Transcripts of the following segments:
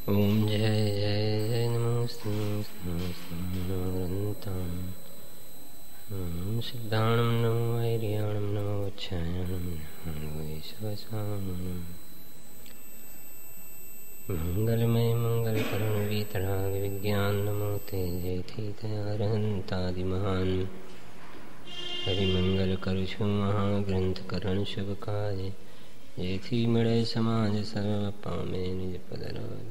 ઓમ જય જય જય નમોસ્તંતામ સિદ્ધાણમ નમો વૈર્યાણમ નમો વચ્છાયણમ વૈશ્વસાનમ મંગલમય મંગલકરણ વીતરાગ વિજ્ઞાન નમો તે જયથી તયારહંતાદિ મહાન હરિમંગલ કરું છું મહાગ્રંથ કરણ શુભ કાર્ય જેથી મળે સમાજ સર્વ પામે નિજ પદરાજ.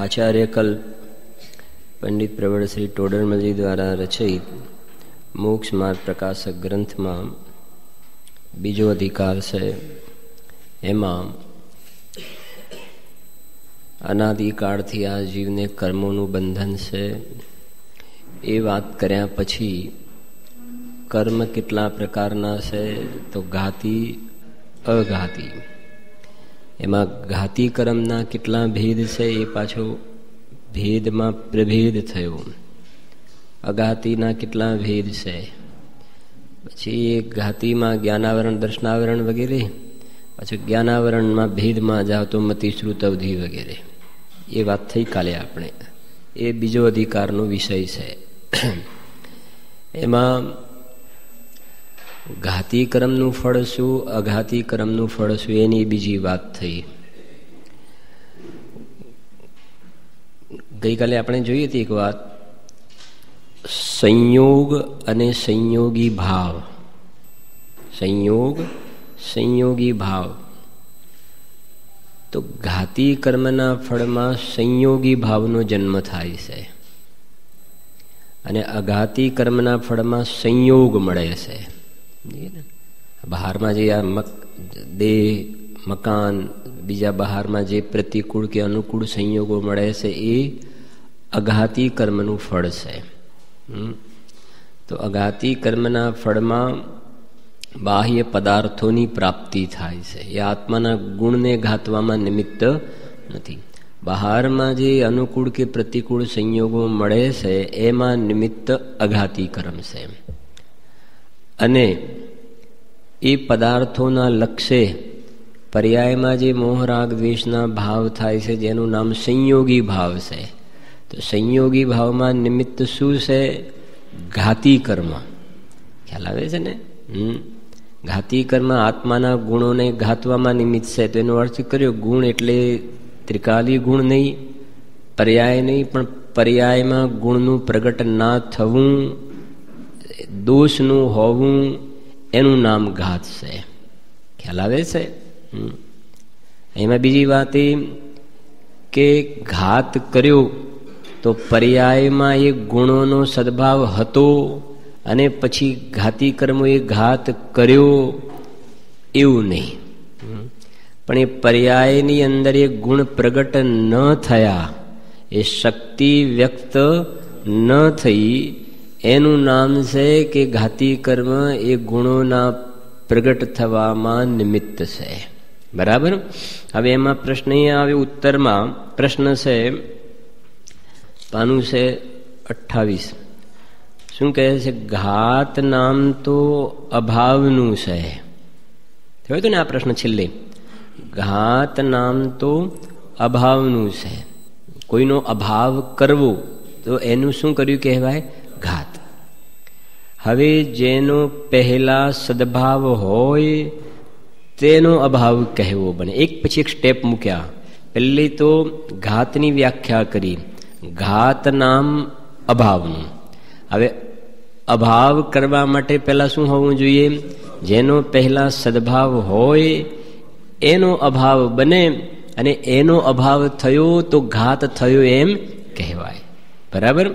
આચાર્ય કલ પંડિત પ્રવર શ્રી ટોડરમલજી દ્વારા રચિત મોક્ષ માર્ગ પ્રકાશક ગ્રંથમાં બીજો અધિકાર છે. એમાં અનાદિકાળથી આ જીવને કર્મોનું બંધન છે એ વાત કર્યા પછી કર્મ કેટલા પ્રકારના છે તો ઘાતી, અઘાતી. એમાં ઘાતી કર્મના કેટલા ભેદ છે એ પાછો ભેદમાં પ્રભેદ થયો. અઘાતીના કેટલા ભેદ છે, પછી ઘાતીમાં જ્ઞાનાવરણ, દર્શનાવરણ વગેરે, પછી જ્ઞાનાવરણમાં ભેદમાં જાઓ તો મતિ, શ્રુત, અવધિ વગેરે. એ વાત થઈ કાલે આપણે. એ બીજો અધિકારનો વિષય છે. એમાં ઘાતી કર્મનું ફળ શું, અઘાતી કર્મનું ફળ શું, એની બીજી વાત થઈ. ગઈકાલે આપણે જોઈ હતી એક વાત, સંયોગ અને સંયોગી ભાવ. સંયોગ, સંયોગી ભાવ. તો ઘાતી કર્મના ફળમાં સંયોગી ભાવનો જન્મ થાય છે અને અઘાતી કર્મના ફળમાં સંયોગ મળે છે. બહારમાં જે આ દેહ, મકાન, બીજા બહારમાં જે પ્રતિકૂળ કે અનુકૂળ સંયોગો મળે છે એ અઘાતી કર્મનું ફળ છે. તો અઘાતી કર્મના ફળમાં બાહ્ય પદાર્થોની પ્રાપ્તિ થાય છે. એ આત્માના ગુણને ઘાતવામાં નિમિત્ત નથી. બહારમાં જે અનુકૂળ કે પ્રતિકૂળ સંયોગો મળે છે એમાં નિમિત્ત અઘાતી કર્મ છે. અને એ પદાર્થોના લક્ષ્ય પર્યાયમાં જે મોહરાગ દ્વેષના ભાવ થાય છે જેનું નામ સંયોગી ભાવ છે. તો સંયોગી ભાવમાં નિમિત્ત શું છે? ઘાતી કર્મ. ખ્યાલ આવે છે ને? ઘાતી કર્મ આત્માના ગુણોને ઘાતવામાં નિમિત્ત છે. તો એનો અર્થ કર્યો ગુણ એટલે ત્રિકાલી ગુણ નહીં, પર્યાય નહીં, પણ પર્યાયમાં ગુણનું પ્રગટ ના થવું, દોષનું હોવું, એનું નામ ઘાત છે. ખ્યાલ આવે છે? એમાં બીજી વાત એ કે ઘાત કર્યો તો પર્યાયમાં એ ગુણોનો સદભાવ હતો અને પછી ઘાતી કર્મો એ ઘાત કર્યો એવું નહીં, પણ એ પર્યાયની અંદર એ ગુણ પ્રગટ ન થયા, એ શક્તિ વ્યક્ત ન થઈ, એનું નામ છે કે ઘાતી કર્મ એ ગુણોના પ્રગટ થવામાં નિમિત્ત છે. બરાબર? હવે એમાં પ્રશ્ન અહીંયા આવે. ઉત્તરમાં પ્રશ્ન છે, પાનું છે 28. શું કહે છે? ઘાત નામ તો અભાવનું છે. થયું હતું ને આ પ્રશ્ન છેલ્લે? ઘાત નામ તો અભાવનું છે. કોઈનો અભાવ કરવો તો એનું શું કર્યું કહેવાય? ઘાત. હવે જેનો પહેલા સદભાવ હોય તેનો અભાવ કહેવો બને. એક પછી એક સ્ટેપ મૂક્યા. પહેલી તો ઘાતની વ્યાખ્યા કરી, ઘાત નામ અભાવનું. હવે અભાવ કરવા માટે પહેલા શું હોવું જોઈએ? જેનો પહેલા સદભાવ હોય એનો અભાવ બને, અને એનો અભાવ થયો તો ઘાત થયો એમ કહેવાય. બરાબર?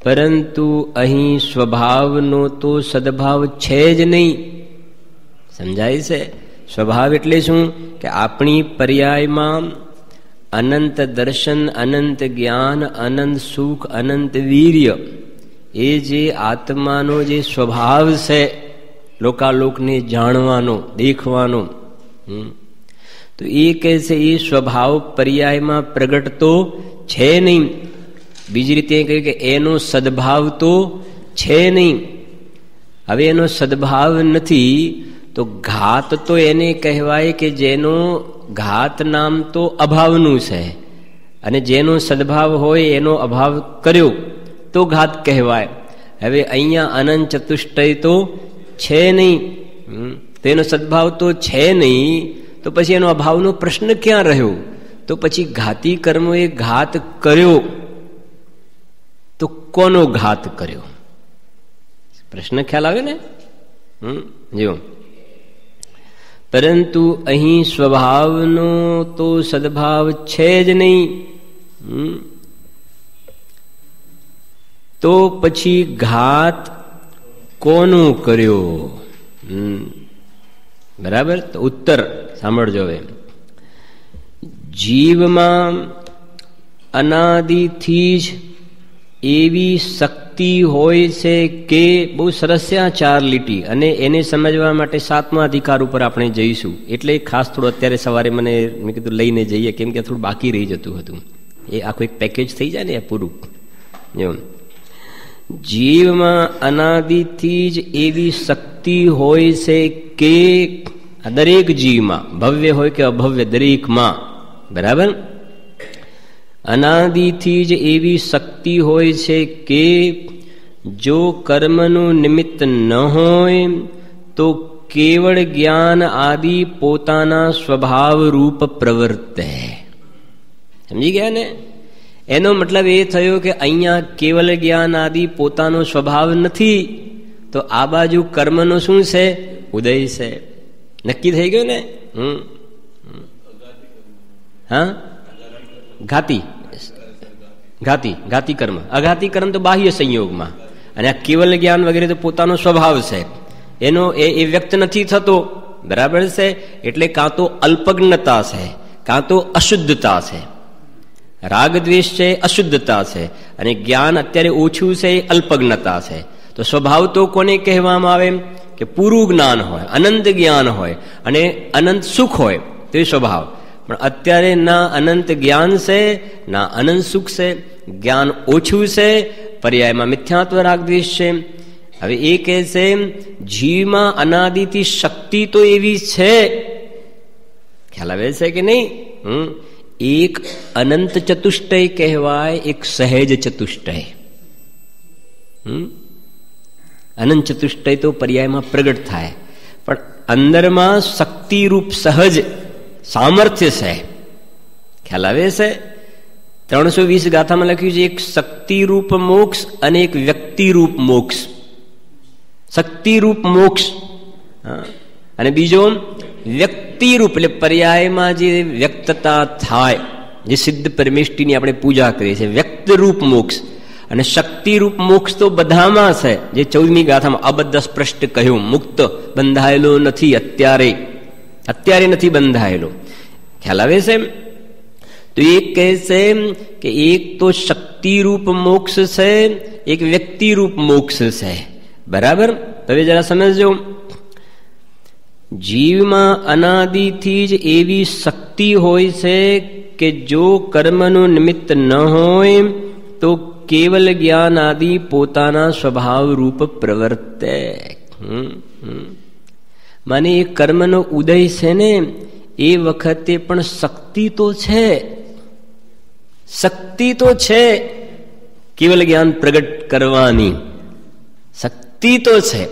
પરંતુ અહીં સ્વભાવનો તો સદભાવ છે જ નહીં. સમજાય છે? સ્વભાવ એટલે શું? કે આપણી પર્યાયમાં અનંત દર્શન, અનંત જ્ઞાન, અનંત સુખ, અનંત વીર્ય, એ જે આત્માનો જે સ્વભાવ છે લોકાલોકને જાણવાનો, દેખવાનો, તો એ કહે છે એ સ્વભાવ પર્યાયમાં પ્રગટતો છે નહીં. બીજી રીતે કહ્યું કે એનો સદભાવ તો છે નહીં. હવે એનો સદભાવ નથી તો ઘાત તો એને કહેવાય કે જેનો ઘાત નામ તો અભાવનું છે, અને જેનો સદભાવ હોય એનો અભાવ કર્યો તો ઘાત કહેવાય. હવે અહીંયા અનંત ચતુષ્ટય તો છે નહીં, તેનો સદભાવ તો છે નહીં, તો પછી એનો અભાવનો પ્રશ્ન ક્યાં રહ્યો? તો પછી ઘાતી કર્મોએ ઘાત કર્યો તો કોનો ઘાત કર્યો? પ્રશ્ન ખ્યાલ આવે ને? જો પરંતુ અહીં સ્વભાવનો તો સદભાવ છે જ નહીં, તો પછી ઘાત કોનો કર્યો? બરાબર. તો ઉત્તર સાંભળજો. હવે જીવમાં અનાદિથી જ એવી શક્તિ હોય છે કે, બહુ સરસ છે આ 4 લીટી, અને એને સમજવા માટે 7મા અધિકાર ઉપર આપણે જઈશું. એટલે ખાસ થોડું અત્યારે સવારે મેં કીધું લઈને જઈએ, કેમ કે થોડું બાકી રહી જતું હતું. એ આખું એક પેકેજ થઈ જાય ને પૂરું. એમ જીવમાં અનાદિથી જ એવી શક્તિ હોય છે કે, દરેક જીવમાં, ભવ્ય હોય કે અભવ્ય, દરેકમાં, બરાબર, અનાદિથી જ એવી શક્તિ હોય છે કે જો કર્મનું નિમિત્ત ન હોય તો કેવળ જ્ઞાન આદિ પોતાના સ્વભાવ રૂપ પ્રવર્તે. સમજી ગયા ને? એનો મતલબ એ થયો કે અહીંયા કેવલ જ્ઞાન આદિ પોતાનો સ્વભાવ નથી, તો આ બાજુ કર્મનો શું છે? ઉદય છે. નક્કી થઈ ગયું ને? હા, ઘાતી કર્મ, અઘાતી કર્મ તો બાહ્ય સંયોગમાં, અને આ કેવલ જ્ઞાન વગેરે તો પોતાનો સ્વભાવ છે, એનો એ વ્યક્ત નથી થતો. બરાબર છે. એટલે કાં તો અલ્પજ્ઞતા છે, કાં તો અશુદ્ધતા છે. રાગ દ્વેષ છે, અશુદ્ધતા છે, અને જ્ઞાન અત્યારે ઓછું છે, એ અલ્પજ્ઞતા છે. તો સ્વભાવ તો કોને કહેવામાં આવે? કે પૂરું જ્ઞાન હોય, અનંત જ્ઞાન હોય અને અનંત સુખ હોય, તો એ સ્વભાવ. પણ અત્યારે ના અનંત જ્ઞાન છે, ના અનંત સુખ છે. જ્ઞાન ઓછું છે, પર્યાયમાં મિથ્યાત્વ રાગ દ્વેષ છે. હવે એ કહે છે જીવમાં અનાદિથી શક્તિ તો એવી છે, ખ્યાલ આવે છે કે નહીં? એક અનંત ચતુષ્ટય કહેવાય, એક સહેજ ચતુષ્ટય. અનંત ચતુષ્ટય તો પર્યાયમાં પ્રગટ થાય, પણ અંદરમાં શક્તિરૂપ સહજ સામર્થ્ય છે. ખ્યાલ આવે છે? 320 ગાથામાં લખ્યું છે એક શક્તિરૂપ મોક્ષ અને એક વ્યક્તિરૂપ મોક્ષ. શક્તિરૂપ મોક્ષ અને બીજો વ્યક્તિરૂપ, એટલે પર્યાયમાં જે વ્યક્તતા થાય, જે સિદ્ધ પરમેષ્ઠીની આપણે પૂજા કરીએ છીએ, વ્યક્તરૂપ મોક્ષ. અને શક્તિરૂપ મોક્ષ તો બધામાં છે, જે 14મી ગાથામાં અબદ્ધ સ્પષ્ટ કહ્યું, મુક્ત બંધાયેલો નથી, અત્યારે નથી બંધાયેલો. ખ્યાલ આવે છે? તો એક કહે છે કે એક તો શક્તિરૂપ મોક્ષ છે, એક વ્યક્તિરૂપ મોક્ષ છે. બરાબર. હવે જરા સમજો. જીવમાં અનાદિથી જ એવી શક્તિ હોય છે કે જો કર્મનું નિમિત્ત ન હોય તો કેવલ જ્ઞાન આદિ પોતાના સ્વભાવ રૂપ પ્રવર્તે. માને એ કર્મનો ઉદય છે ને, એ વખતે પણ શક્તિ તો છે, કેવલ જ્ઞાન પ્રગટ કરવાની શક્તિ તો છે.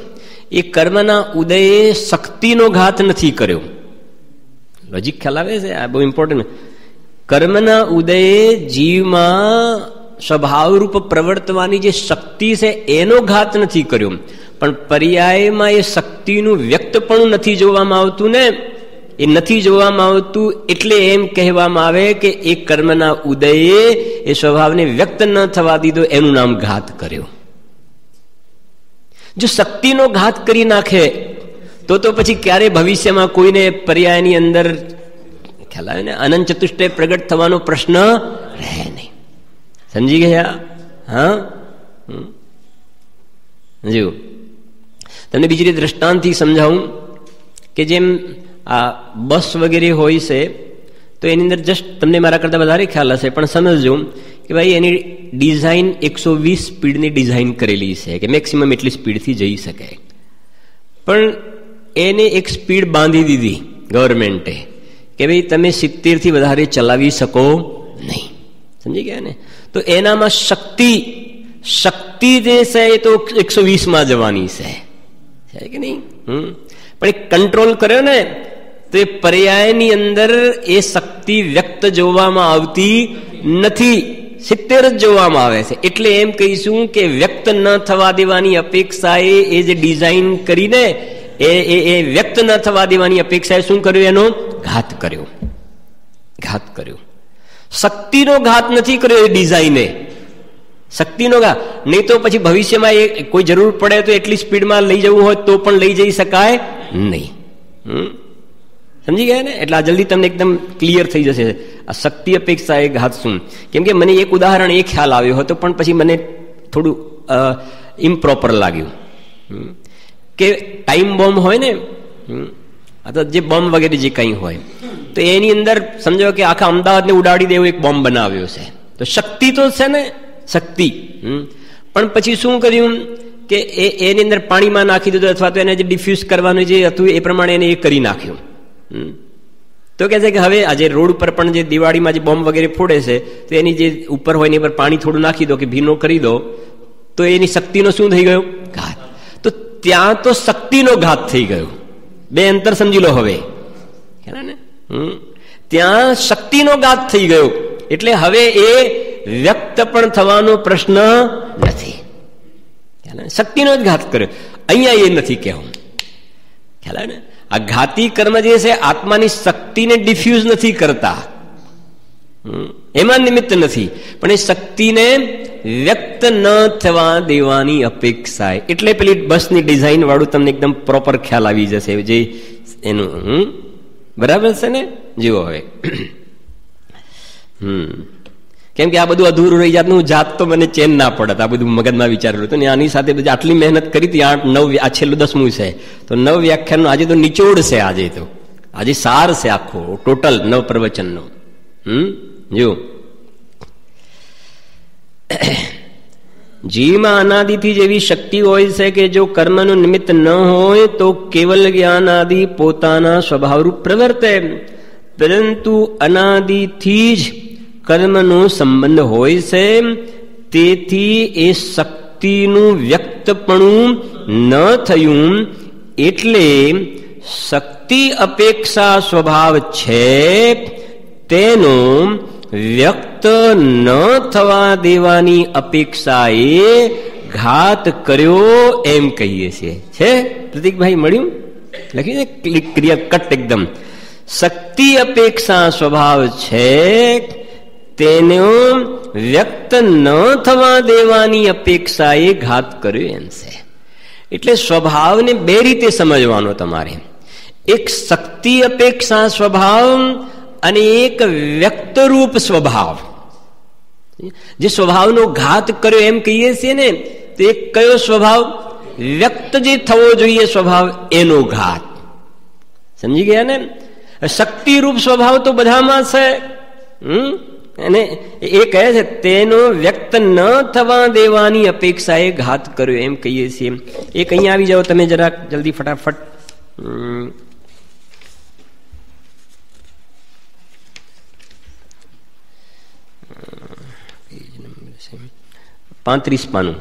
એ કર્મના ઉદયે શક્તિનો ઘાત નથી કર્યો. લોજિક ખ્યાલ આવે છે? આ બહુ ઇમ્પોર્ટન્ટ. કર્મના ઉદયે જીવમાં સ્વભાવરૂપ પ્રવર્તવાની જે શક્તિ છે એનો ઘાત નથી કર્યો, પણ પર્યાયમાં એ શક્તિનું વ્યક્તપણું નથી જોવામાં આવતું ને. એ નથી જોવામાં આવતું એટલે એમ કહેવામાં આવે કે એ કર્મના ઉદયે એ સ્વભાવને વ્યક્ત ન થવા દીધો, એનું નામ ઘાત કર્યો. જો શક્તિનો ઘાત કરી નાખે તો પછી ક્યારે ભવિષ્યમાં કોઈને પર્યાયની અંદર ખ્યાલ આવે ને, અનંત ચતુષ્ટય પ્રગટ થવાનો પ્રશ્ન રહે નહીં. સમજી ગયા? હા. જો તમને બીજી રીતે દ્રષ્ટાંતથી સમજાવું કે જેમ આ બસ વગેરે હોય છે, તો એની અંદર જસ્ટ તમને મારા કરતાં વધારે ખ્યાલ હશે, પણ સમજજો કે ભાઈ એની ડિઝાઇન 120 સ્પીડની ડિઝાઇન કરેલી છે કે મેક્સિમમ એટલી સ્પીડથી જઈ શકે. પણ એને એક સ્પીડ બાંધી દીધી ગવર્મેન્ટે કે ભાઈ તમે 70 થી વધારે ચલાવી શકો નહીં. સમજી ગયા ને? તો એનામાં શક્તિ જે છે એ તો 120 જવાની છે કે નહીં? પણ એ કંટ્રોલ કર્યો ને તો એ પર્યાયની અંદર એ શક્તિ વ્યક્ત જોવામાં આવતી નથી, 70 જ જોવામાં આવે છે. એટલે એમ કહીશું કે વ્યક્ત ન થવા દેવાની અપેક્ષાએ એ જે ડિઝાઇન કરીને એ વ્યક્ત ન થવા દેવાની અપેક્ષાએ શું કર્યું? એનો ઘાત કર્યો. શક્તિનો ઘાત નથી કર્યો એ ડિઝાઇને, શક્તિનો ઘાત. નહીં તો પછી ભવિષ્યમાં એ કોઈ જરૂર પડે તો એટલી સ્પીડમાં લઈ જવું હોય તો પણ લઈ જઈ શકાય નહીં. સમજી ગયા ને? એટલે આ જલ્દી તમને એકદમ ક્લિયર થઈ જશે આ શક્તિ અપેક્ષા એ ઘાત શું. કેમ કે મને એક ઉદાહરણ એ ખ્યાલ આવ્યો હતો પણ પછી મને થોડું ઇમ્પ્રોપર લાગ્યું કે ટાઈમ બોમ્બ હોય ને, અથવા જે બોમ્બ વગેરે જે કંઈ હોય, તો એની અંદર સમજો કે આખા અમદાવાદને ઉડાડી દેવો એક બોમ્બ બનાવ્યો છે. તો શક્તિ તો છે ને, શક્તિ. પણ પછી શું કર્યું કે એની અંદર પાણીમાં નાખી દીધું, અથવા તો એને જે ડિફ્યુઝ કરવાનું જે હતું એ પ્રમાણે એને એ કરી નાખ્યું. તો કહે છે કે હવે આજે રોડ ઉપર પણ જે દિવાળીમાં જે બોમ્બ વગેરે ફોડે છે તો એની જે ઉપર હોય એની પર પાણી થોડું નાખી દો કે ભીનો કરી દો, તો એની શક્તિનો શું થઈ ગયો? ઘાત. તો ત્યાં તો શક્તિનો ઘાત થઈ ગયો. બે અંતર સમજી લો હવે ને. ત્યાં શક્તિનો ઘાત થઈ ગયો. એટલે હવે એ વ્યક્ત પણ થવાનો પ્રશ્ન નથી, શક્તિનો જ ઘાત કર્યો. અહીંયા એ નથી કહેવું. ખ્યાલ ને? આ ઘાતી કર્મ જે છે આત્માની શક્તિને ડિફ્યુઝ નથી કરતા, એમાં નિમિત્ત નથી, પણ એ શક્તિને વ્યક્ત ન થવા દેવાની અપેક્ષા. એટલે પેલી બસની ડિઝાઇન વાળું તમને એકદમ પ્રોપર ખ્યાલ આવી જશે જે એનું. બરાબર છે ને? જીવો હવે. કેમ કે આ બધું અધૂરું રહી જાતનું જાત તો મને ચેન ના પડત. આ બધું મગજમાં વિચારેલું હતું ને આની સાથે બધી આટલી મહેનત કરી હતી. 8-9 આ છેલ્લું 10મું છે, તો 9 વ્યાખ્યાનનું આજે તો નિચોડ છે. આજે સાર છે આખો ટોટલ 9 પ્રવચનનો. જો જીવમાં અનાદિથી જેવી શક્તિ હોય છે કે જો કર્મનું નિમિત્ત ન હોય તો કેવલ જ્ઞાન આદિ પોતાના સ્વભાવરૂપ પ્રવર્તે, પરંતુ અનાદિથી જ કર્મનો સંબંધ હોય છે. તેથી એ શક્તિનું વ્યક્તપણું ન થયું. એટલે શક્તિ અપેક્ષા સ્વભાવ છે તેનો વ્યક્ત ન થવા દેવાની અપેક્ષાએ ઘાત કર્યો એમ કહીએ છીએ. છે પ્રતિકભાઈ? મળ્યું? લખ્યું છે ક્લિયર કટ એકદમ. શક્તિ અપેક્ષા સ્વભાવ છે તેનો વ્યક્ત ન થવા દેવાની અપેક્ષાએ ઘાત કર્યો એમ છે. એટલે સ્વભાવને બે રીતે સમજવાનો તમારે. એક શક્તિ અપેક્ષા સ્વભાવ અને એક વ્યક્તરૂપ સ્વભાવ. જે સ્વભાવનો ઘાત કર્યો એમ કહીએ છીએ ને, તો એક કયો સ્વભાવ? વ્યક્ત જે થવો જોઈએ સ્વભાવ, એનો ઘાત. સમજી ગયા ને? શક્તિરૂપ સ્વભાવ તો બધામાં છે. અને એ કહે છે તેનો વ્યક્ત ન થવા દેવાની અપેક્ષાએ ઘાત કર્યો એમ કહીએ છીએ. એક અહીંયા આવી જાઓ તમે જરાક જલ્દી ફટાફટ. 35 પાનું.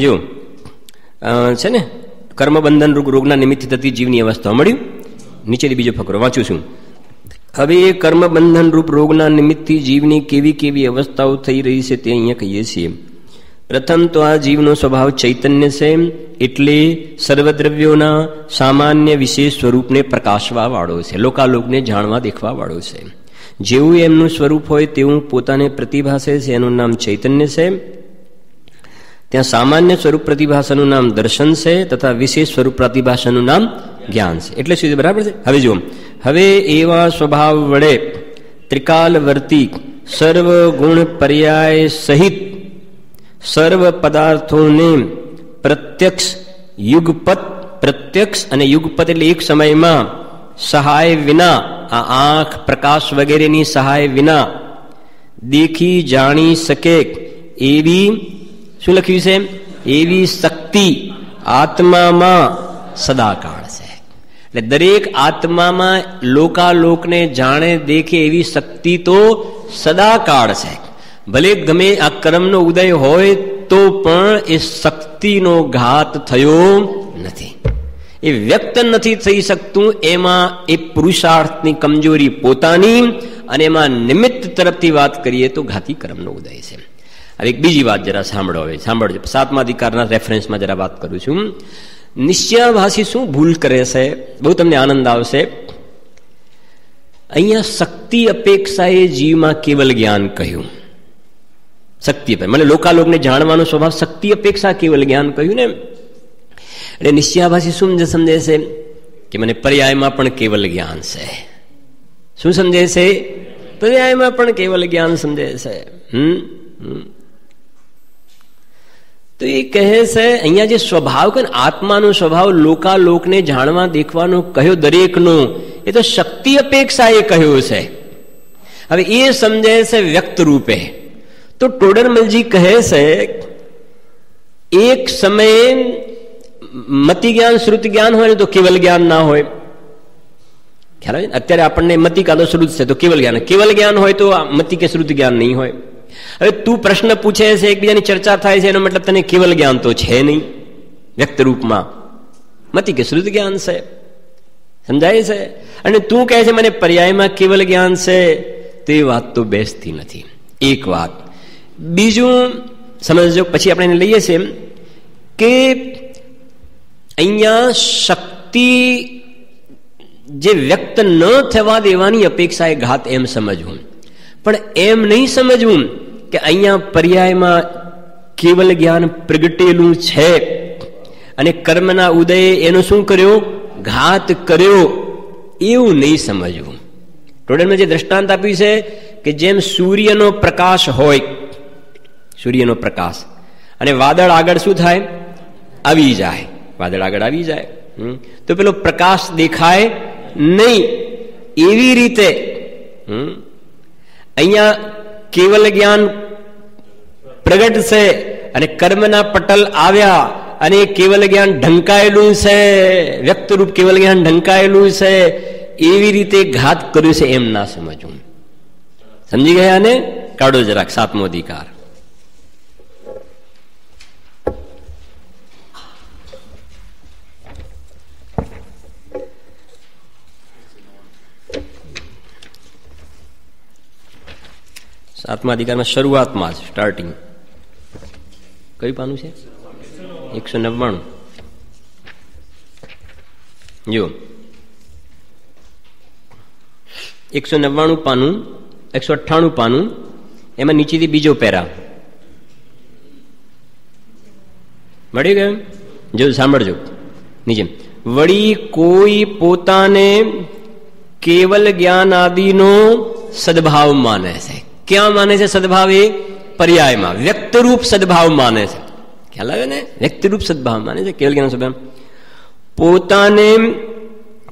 જો છે ને, કર્મબંધન રોગના નિમિત્ત થતી જીવની અવસ્થા. મળ્યું? નીચેથી બીજો ફકરો વાંચું છું. હવે એ કર્મબંધન રૂપ રોગના નિમિત્તથી જીવની કેવી કેવી અવસ્થાઓ થઈ રહી છે તે અહીંયા કહીએ છીએ. પ્રથમ તો આ જીવનો સ્વભાવ ચૈતન્ય છે, એટલે સર્વદ્રવ્યોના સામાન્ય વિશેષ સ્વરૂપને પ્રકાશવા વાળો છે, લોકાલોકને જાણવા દેખવા વાળો છે. જેવું એમનું સ્વરૂપ હોય તેવું પોતાને પ્રતિભાસે છે, એનું નામ ચૈતન્ય છે. ત્યાં સામાન્ય સ્વરૂપ પ્રતિભાસનું નામ દર્શન છે, તથા વિશેષ સ્વરૂપ પ્રતિભાસનું નામ જ્ઞાન છે. એટલે શું? બરાબર છે. હવે જો, હવે એવા સ્વભાવ વડે ત્રિકાલવર્તી સર્વ ગુણ પર્યાય સહિત સર્વ પદાર્થોને પ્રત્યક્ષ અને યુગપત એટલે એક સમયમાં સહાય વિના આ આંખ પ્રકાશ વગેરેની સહાય વિના દેખી જાણી શકે એવી, શું લખ્યું છે? એવી શક્તિ આત્મામાં સદાકાળ છે. એટલે દરેક આત્મામાં લોકાલોકને જાણે દેખે એવી શક્તિ તો સદાકાળ છે. ભલે ગમે આ કર્મનો ઉદય હોય તો પણ એ શક્તિનો ઘાત થયો નથી, એ વ્યક્ત નથી થઈ શકતું. એમાં એ પુરુષાર્થની કમજોરી પોતાની, અને એમાં નિમિત્ત તરફથી વાત કરીએ તો ઘાતી કર્મનો ઉદય છે. હવે એક બીજી વાત જરા સાંભળો. હવે સાંભળજો, 7મા અધિકારના રેફરન્સમાં જરા વાત કરું છું. નિશ્ચયાભાસી શું ભૂલ કરે છે? બહુ તમને આનંદ આવશે. અહીંયા શક્તિ અપેક્ષાએ જીવમાં કેવલ જ્ઞાન કહ્યું. શક્તિ મને લોકાલોકને જાણવાનો સ્વભાવ, શક્તિ અપેક્ષા કેવલ જ્ઞાન કહ્યું ને. એટલે નિશ્ચયાભાસી શું સમજે છે કે મને પર્યાયમાં પણ કેવલ જ્ઞાન છે. શું સમજે છે? પર્યાયમાં પણ કેવલ જ્ઞાન સમજે છે. તો એ કહે છે અહીંયા જે સ્વભાવ કે આત્માનો સ્વભાવ લોકાલોકને જાણવા દેખવાનો કહ્યો દરેકનો, એ તો શક્તિ અપેક્ષા એ કહ્યું છે. હવે એ સમજે છે વ્યક્ત રૂપે. તો ટોડરમલજી કહે છે એક સમયે મતિ જ્ઞાન શ્રુતિ જ્ઞાન હોય ને તો કેવલ જ્ઞાન ના હોય. ખ્યાલ આવે? અત્યારે આપણને મતિ કાં તો શ્રુત છે તો કેવલ જ્ઞાન, કેવલ જ્ઞાન હોય તો મતિ કે શ્રુત જ્ઞાન નહીં હોય. હવે તું પ્રશ્ન પૂછે છે, એકબીજાની ચર્ચા થાય છે, એનો મતલબ તને કેવલ જ્ઞાન તો છે નહીં વ્યક્ત રૂપમાં, મતિ કે શ્રુત જ્ઞાન છે. સમજાય છે? અને તું કહે છે મને પર્યાયમાં કેવલ જ્ઞાન છે, તો એ વાત તો બેસતી નથી. એક વાત. બીજું સમજો, પછી આપણે એને લઈએ છીએ કે અહીંયા શક્તિ જે વ્યક્ત ન થવા દેવાની અપેક્ષા એ ઘાત એમ સમજવું, પણ એમ નહીં સમજવું કે અહીંયા પર્યાયમાં કેવલ જ્ઞાન પ્રગટેલું છે અને કર્મના ઉદયે એનો શું કર્યો? ઘાત કર્યો. એવું નહીં સમજવું. ટોડલમાં જે દ્રષ્ટાંત આપ્યું છે કે જેમ સૂર્યનો પ્રકાશ હોય, સૂર્યનો પ્રકાશ, અને વાદળ આગળ શું થાય? આવી જાય. વાદળ આગળ આવી જાય તો પેલો પ્રકાશ દેખાય નહીં. એવી રીતે અહીંયા કેવલ જ્ઞાન પ્રગટ છે અને કર્મના પટલ આવ્યા અને કેવલ જ્ઞાન ઢંકાયેલું છે, વ્યક્તરૂપ કેવલ જ્ઞાન ઢંકાયેલું છે. એવી રીતે ઘાત કર્યું છે એમ ના સમજવું. સમજી ગયા ને? કાઢો જરાક 7મો અધિકાર. સાતમા અધિકારમાં શરૂઆતમાં જ સ્ટાર્ટિંગ કયું પાનું છે? 199. જો 199 પાનું, 198 પાનું, એમાં નીચેથી બીજો પેરા મળી ગયો. જો સાંભળજો નીચે, વળી કોઈ પોતાને કેવલ જ્ઞાન આદિનો સદભાવ માને છે. ક્યાં માને છે સદભાવ? એ પર્યાયમાં વ્યક્તરૂપ સદભાવ માને છે. ખ્યાલ આવે ને? વ્યક્તિરૂપ સદભાવ માને છે, કેવલ જ્ઞાન સદભાવ. પોતાને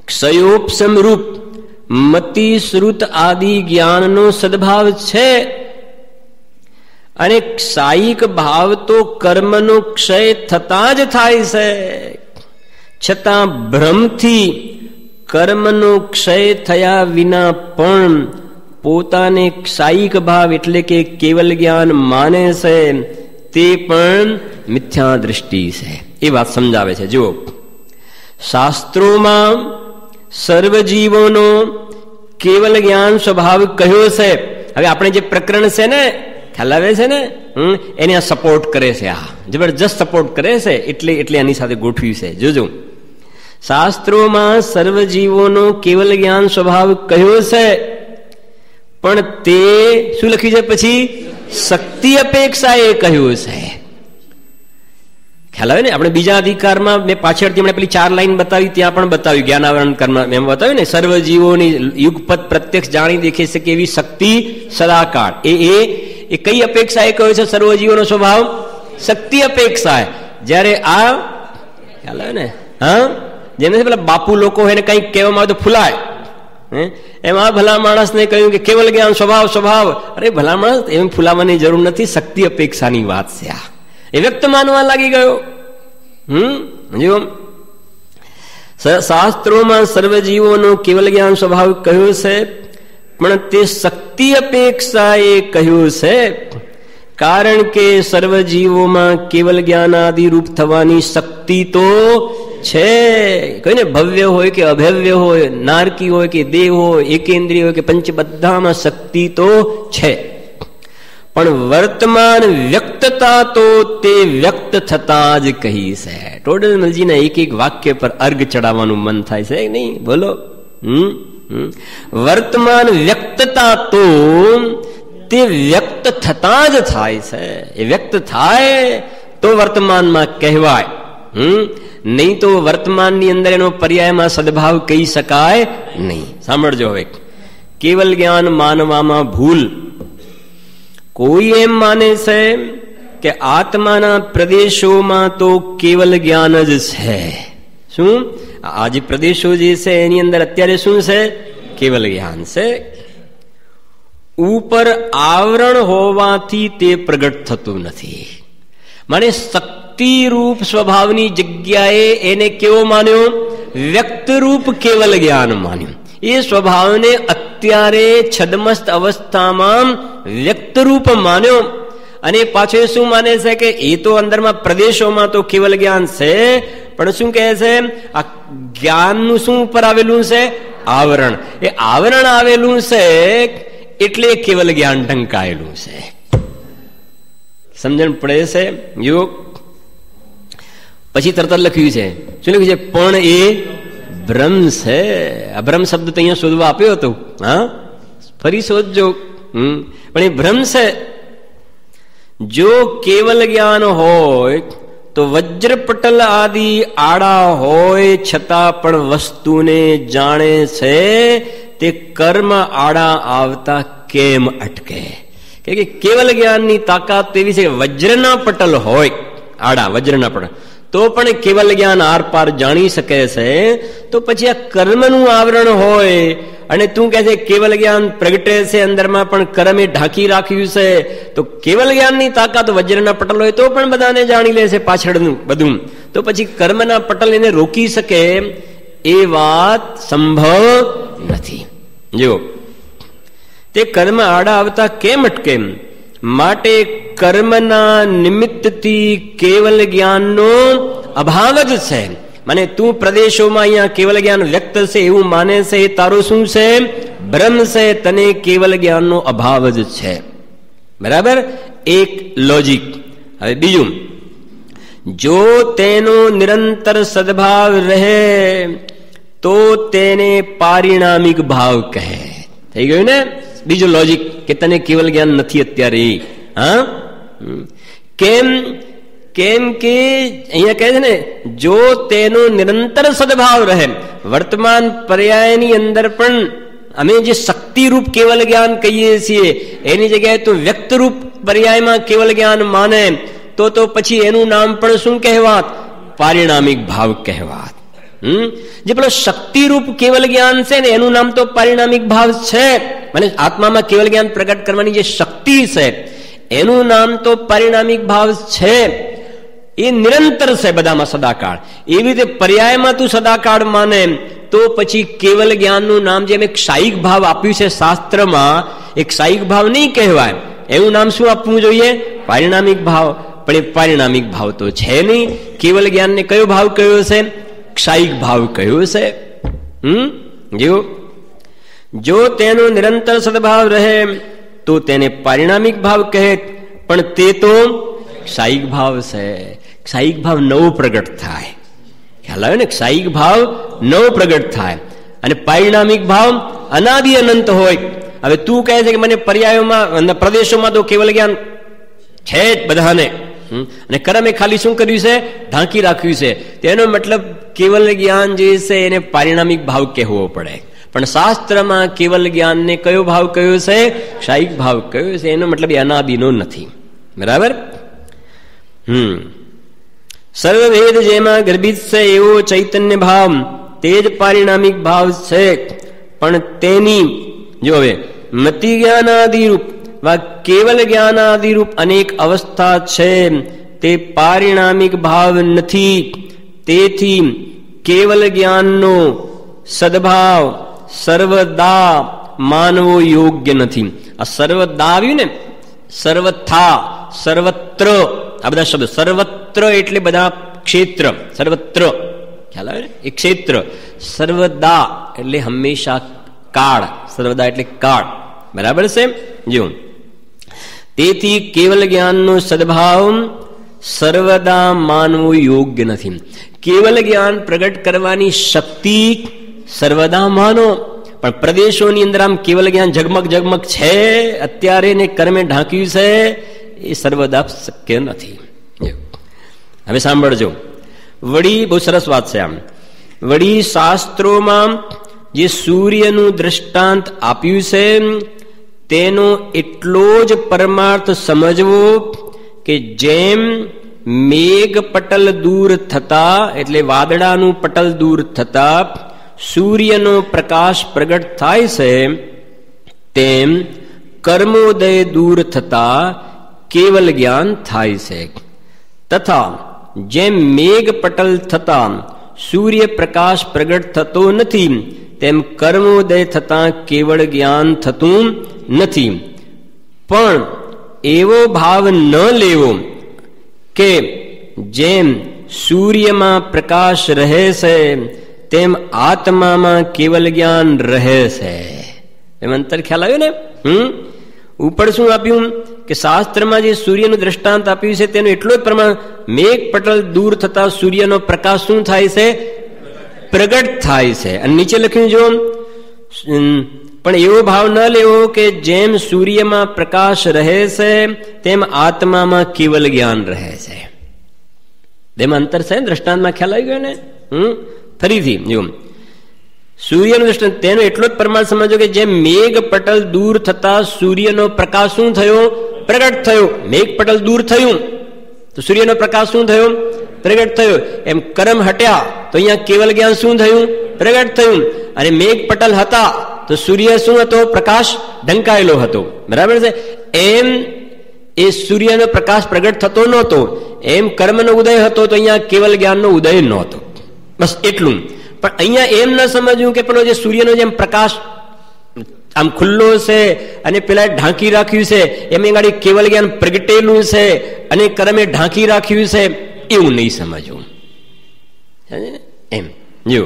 ક્ષયોપશમ રૂપ મતિ શ્રુત આદિ જ્ઞાનનો સદભાવ છે, અને ક્ષાયિક ભાવ તો કર્મનો ક્ષય થતા જ થાય છે. છતાં ભ્રમથી કર્મનો ક્ષય થયા વિના પણ પોતાને ક્ષાયિક ભાવ એટલે કે કેવલ જ્ઞાન માને છે, તે પણ મિથ્યા દ્રષ્ટિ છે. એ વાત સમજાવે છે. જુઓ, શાસ્ત્રોમાં સર્વજીવોનો કેવલ જ્ઞાન સ્વભાવ કહ્યો છે. હવે આપણે જે પ્રકરણ છે ને, ખ્યાલ આવે છે ને, એને આ સપોર્ટ કરે છે. આ જબરજસ્ત સપોર્ટ કરે છે. એટલે એની સાથે ગોઠવ્યું છે. જોજો, શાસ્ત્રોમાં સર્વજીવોનો કેવલ જ્ઞાન સ્વભાવ કહ્યો છે, પણ તે શું લખ્યું છે પછી? શક્તિ અપેક્ષા એ કહ્યું છે. ખ્યાલ આવે ને? આપણે બીજા અધિકારમાં મેં પાછળથી હમણાં પેલી 4 લાઈન બતાવી, ત્યાં પણ બતાવ્યું જ્ઞાનાવરણ કર્મ એમ બતાવ્યું ને, સર્વજીવોની યુગપત પ્રત્યક્ષ જાણી દેખી શકે એવી શક્તિ સદાકાળ. એ કઈ અપેક્ષા એ કહ્યું છે? સર્વજીવોનો સ્વભાવ શક્તિ અપેક્ષા. જયારે આ ખ્યાલ આવે ને, હા, જેને પેલા બાપુ લોકો હોય ને કંઈક કહેવામાં આવે તો ફૂલાય, એમ આ ભલા માણસને કહ્યું કે કેવલ જ્ઞાન સ્વભાવ સ્વભાવ. અરે ભલા માણસ, એમ ફૂલાવાની જરૂર નથી, શક્તિ અપેક્ષાની વાત છે આ. એ વ્યક્ત માનવા લાગી ગયો. જો શાસ્ત્રોમાં સર્વજીવોનો કેવલ જ્ઞાન સ્વભાવ કહ્યું છે, પણ તે શક્તિ અપેક્ષા એ કહ્યું છે, કારણ કે સર્વજીવોમાં કેવલ જ્ઞાનાદિ રૂપ થવાની શક્તિ તો છે. કોઈને ભવ્ય હોય કે અભવ્ય હોય, નારકી હોય કે દેવ હોય, એકેન્દ્રિય હોય કે પંચ, બધામાં શક્તિ તો છે. પણ વર્તમાન વ્યક્તતા તો તે વ્યક્ત થતા જ કહી છે. ટોડરમલજીના એક એક વાક્ય પર અર્ઘ ચડાવવાનું મન થાય છે નહીં? બોલો. વર્તમાન વ્યક્તતા તો તે વ્યક્ત થતા જ થાય છે. એ વ્યક્ત થાય તો વર્તમાનમાં કહેવાય. નહીં તો વર્તમાનની અંદર એનો પર્યાયમાં સદભાવ કહી શકાય નહીં. સાંભળજો હવે. કેવલ જ્ઞાન માનવામાં ભૂલ. કોઈ એમ માને છે કે આત્માના પ્રદેશોમાં તો કેવલ જ્ઞાન જ છે. શું આ જે પ્રદેશો જે છે એની અંદર અત્યારે શું છે? કેવલ જ્ઞાન છે. ઉપર આવરણ હોવાથી તે પ્રગટ થતું નથી. માને શક્તિરૂપ સ્વભાવની જગ્યાએ એને કેવો માન્યો? વ્યક્તરૂપ કેવલ જ્ઞાન માન્યું. એ સ્વભાવને અત્યારે છદમસ્ત અવસ્થામાં વ્યક્તરૂપ માન્યો. અને પાછો શું માને છે કે એ તો અંદરમાં પ્રદેશોમાં તો કેવલ જ્ઞાન છે, પણ શું કહે છે? આ જ્ઞાનનું શું ઉપર આવેલું છે? આવરણ. એ આવરણ આવેલું છે એટલે કેવલ જ્ઞાન ઢંકાયેલું છે. સમજણ પડે છે? યોગ પછી તરત લખ્યું છે. શું લખ્યું છે? પણ એ ભ્રમ છે. અભ્રમ શબ્દ તો અહીંયા શોધવા આપ્યો હતો. હા, ફરી શોધજો. પણ એ ભ્રમ છે. જો કેવલ જ્ઞાન હોય તો વજ્રપટલ આદિ આડા હોય છતાં પણ વસ્તુને જાણે છે. તે કર્મ આડા આવતા કેમ અટકે? કે કેવલ જ્ઞાનની તાકાત એવી છે કે વજ્રના પટલ હોય, આડા વજ્રના પટલ, તો પણ કેવલ જ્ઞાન આર પાર જાણી શકે છે. તો પછી આ કર્મનું આવરણ હોય અને તું કહે છે કેવલ જ્ઞાન પ્રગટે છે, અંદરમાં પણ કર્મે ઢાંકી રાખ્યું છે, તો કેવલ જ્ઞાનની તાકાત વજ્રના પટલ હોય તો પણ બધાને જાણી લે છે પાછળનું બધું. તો પછી કર્મના પટલ એને રોકી શકે એ વાત સંભવ નથી. જો તે કર્મ આડા આવતા કેમ અટકે? માટે કર્મના નિમિત્તથી કેવલ જ્ઞાનનો અભાવ જ છે. મને તું પ્રદેશોમાં અહીંયા કેવલ જ્ઞાન વ્યક્ત છે એવું માને છે, એ તારું શું છે? ભ્રમ છે. તને કેવલ જ્ઞાનનો અભાવ જ છે. બરાબર? એક લોજિક. હવે બીજું, જો તેનો નિરંતર સદભાવ રહે તો તેને પારિણામિક ભાવ કહે. થઈ ગયું ને? બીજું લોજિક કે તને કેવલ જ્ઞાન નથી અત્યારે. હા, કેમ? કેમ કે અહીંયા કહે છે ને, જો તેનો નિરંતર સદભાવ રહે. વર્તમાન પર્યાયની અંદર પણ અમે જે શક્તિરૂપ કેવલ જ્ઞાન કહીએ છીએ એની જગ્યાએ તો વ્યક્તરૂપ પર્યાયમાં કેવલ જ્ઞાન માને તો પછી એનું નામ પણ શું કહેવાત? પારિણામિક ભાવ કહેવાત. જે પેલો શક્તિરૂપ કેવલ જ્ઞાન છે ને એનું નામ તો પારિણામિક ભાવ છે. મને આત્મામાં કેવલ જ્ઞાન પ્રગટ કરવાની જે શક્તિ છે એનું નામ તો પારિણામિક ભાવ છે. એ નિરંતર છે બધામાં સદાકાળ. એવી રીતે પર્યાયમાં તું સદાકાળ માને તો પછી કેવલ જ્ઞાનનું નામ જેમ એક ક્ષાયિક ભાવ આપ્યું છે શાસ્ત્રમાં, એક ક્ષાયિક ભાવ નહીં કહેવાય. એવું નામ શું આપવું જોઈએ? પારિણામિક ભાવ. પણ એ પારિણામિક ભાવ તો છે નહીં. કેવલ જ્ઞાનને કયો ભાવ કયો છે? ક્ષાયિક ભાવ કયો છે. જો તેનો નિરંતર સદભાવ રહે તો તેને પારિણામિક ભાવ કહે, પણ તે તો ક્ષાયિક ભાવ છે. ક્ષાયિક ભાવ નવો પ્રગટ થાય. ખ્યાલ આવે ને? ક્ષાયિક ભાવ નવો પ્રગટ થાય અને પારિણામિક ભાવ અનાદિ અનંત હોય. હવે તું કહે છે કે મને પર્યાયોમાં પ્રદેશોમાં તો કેવલ જ્ઞાન છે જ બધાને, અને કર્મે ખાલી શું કર્યું છે? ઢાંકી રાખ્યું છે. તેનો મતલબ કેવલ જ્ઞાન જે છે એને પારિણામિક ભાવ કહેવો પડે. પણ શાસ્ત્રમાં કેવલ જ્ઞાનને કયો ભાવ કયો છે? ક્ષાયિક ભાવ કયો છે. એનો મતલબ એ અનાદિનો નથી. બરાબર? સર્વભેદ જેમાં ગર્ભિત છે એવો ચૈતન્ય ભાવ તે જ પારિણામિક ભાવ છે. પણ તેની જો હવે મતિ જ્ઞાનાદિરૂપ વા કેવલ જ્ઞાનાદિરૂપ અનેક અવસ્થા છે, તે પારિણામિક ભાવ નથી. તેથી કેવલ જ્ઞાનનો સદભાવ સર્વદા માનવો યોગ્ય નથી. આ સર્વદા આવ્યું ને, સર્વથા, સર્વત્ર, આ બધા શબ્દ. સર્વત્ર એટલે બધા ક્ષેત્ર, સર્વત્ર ખ્યાલ આવે ને, એ ક્ષેત્ર. સર્વદા એટલે હંમેશા કાળ, સર્વદા એટલે કાળ, બરાબર છે. જો તેથી કેવલ જ્ઞાનનો સદભાવ સર્વદા માનવું યોગ્ય નથી. કેવલ જ્ઞાન પ્રગટ કરવાની શક્તિ સર્વદા માનો, પણ પ્રદેશોની અંદર આમ કેવલ જ્ઞાન ઝગમગ ઝગમગ છે અત્યારે ને કર્મે ઢાંક્યું છે, એ સર્વદા શક્ય નથી. હવે સાંભળજો, વળી બહુ સરસ વાત છે. આમ વળી શાસ્ત્રોમાં જે સૂર્યનું દ્રષ્ટાંત આપ્યું છે તેનો એટલો જ પરમાર્થ સમજવો કે જેમ મેઘ પટલ દૂર થતા, એટલે વાદળાનું પટલ દૂર થતા સૂર્યનો પ્રકાશ પ્રગટ થાય છે, તેમ કર્મોદય દૂર થતા કેવલ જ્ઞાન થાય છે. તથા જેમ મેઘ પટલ થતા સૂર્ય પ્રકાશ પ્રગટ થતો નથી, તેમ કર્મોદય થતા કેવળ જ્ઞાન થતું નથી. પણ એવો ભાવ ન લેવો કે જેમ સૂર્યમાં પ્રકાશ રહે છે તેમ આત્મામાં કેવલ જ્ઞાન રહે છે. એમ અંતર ખ્યાલ આવ્યો ને. ઉપર શું આપ્યું કે શાસ્ત્રમાં જે સૂર્યનું દ્રષ્ટાંત આપ્યું છે તેનું એટલો જ પ્રમાણ, મેઘ પટલ દૂર થતા સૂર્યનો પ્રકાશ શું થાય છે? પ્રગટ થાય છે. અને નીચે લખ્યું જો, પણ એવો ભાવ ન લેવો કે જેમ સૂર્યમાં પ્રકાશ રહે છે તેમ આત્મામાં કેવલ જ્ઞાન રહે છે. તેમાં અંતર છે. દ્રષ્ટાંતમાં ખ્યાલ આવી ગયો ને. ફરીથી જો, સૂર્યનું દ્રષ્ટાંત તેનો એટલો જ પ્રમાણ સમજો કે જેમ મેઘ પટલ દૂર થતા સૂર્યનો પ્રકાશ શું થયો? પ્રગટ થયો. મેઘ પટલ દૂર થયું તો સૂર્યનો પ્રકાશ શું થયો? પ્રગટ થયો. એમ કર્મ હટ્યા તો અહીંયા કેવલ જ્ઞાન શું થયું? પ્રગટ થયું. અને મેઘ પટલ હતા તો સૂર્ય શું હતો? પ્રકાશ ઢંકાયેલો હતો, બરાબર છે. એમ એ સૂર્યનો પ્રકાશ પ્રગટ થતો નહોતો, એમ કર્મનો ઉદય હતો તો અહીંયા કેવલ જ્ઞાનનો ઉદય નહોતો. બસ એટલું. પણ અહીંયા એમ ન સમજવું કે પેલો જે સૂર્યનો જેમ પ્રકાશ આમ ખુલ્લો છે અને પેલા ઢાંકી રાખ્યું છે એમ ગાડી કેવલ જ્ઞાન પ્રગટેલું છે અને કર્મે ઢાંકી રાખ્યું છે, એવું નહીં સમજવું. એમ જો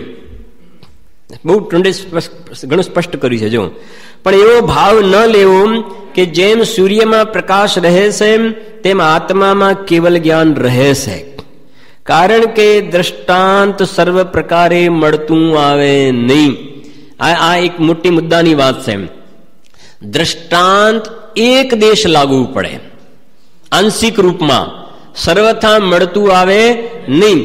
બહુ ઘણું સ્પષ્ટ કર્યું છે. જો પણ એવો ભાવ ન લેવો કે જેમ સૂર્યમાં પ્રકાશ રહે છે તેમ આત્મામાં કેવલ જ્ઞાન રહે છે. કારણ કે દ્રષ્ટાંત સર્વ પ્રકારે મળતું આવે નહીં. આ એક મોટી મુદ્દાની વાત છે. દ્રષ્ટાંત એક દેશ લાગવું પડે, આંશિક રૂપમાં સર્વથા મળતું આવે નહીં.